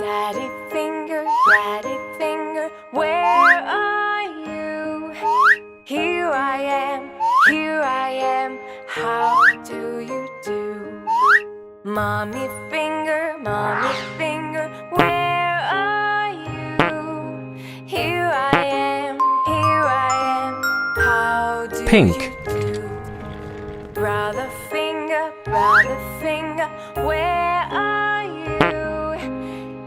Daddy finger, where are you? Here I am, how do you do? Mommy finger, where are you? Here I am, how do Pink. you do? Brother finger, where are you?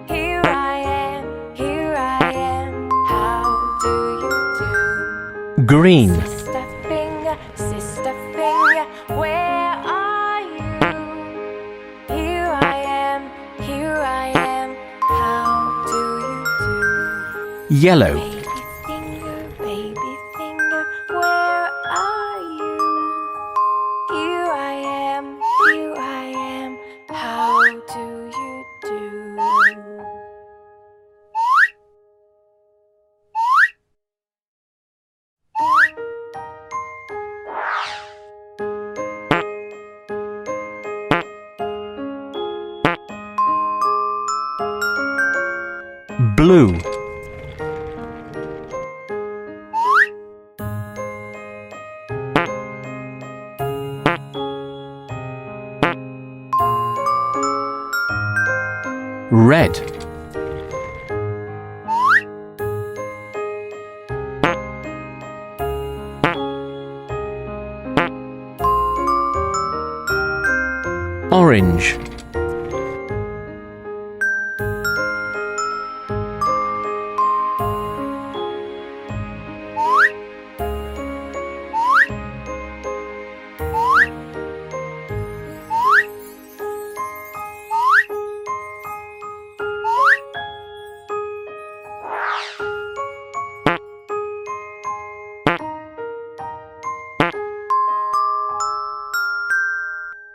Here I am, how do you do? Green. Sister finger, where are you? Here I am, how do you do? Yellow. Baby finger, where are you? Here I am, how do you do? Blue. Red. Orange.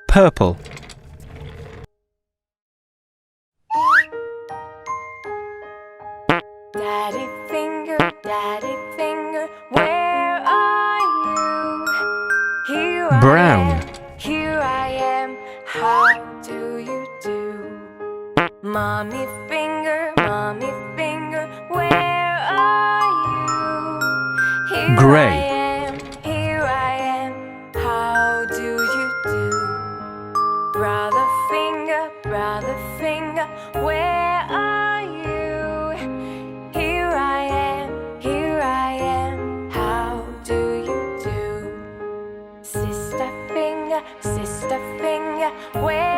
Purple. Daddy finger, where are you? Here Brown. I am, how do you do? Mommy finger, where are you? Here Gray. I am, how do you do? Brother finger, where are you? Here I am, how do you do? Sister finger, where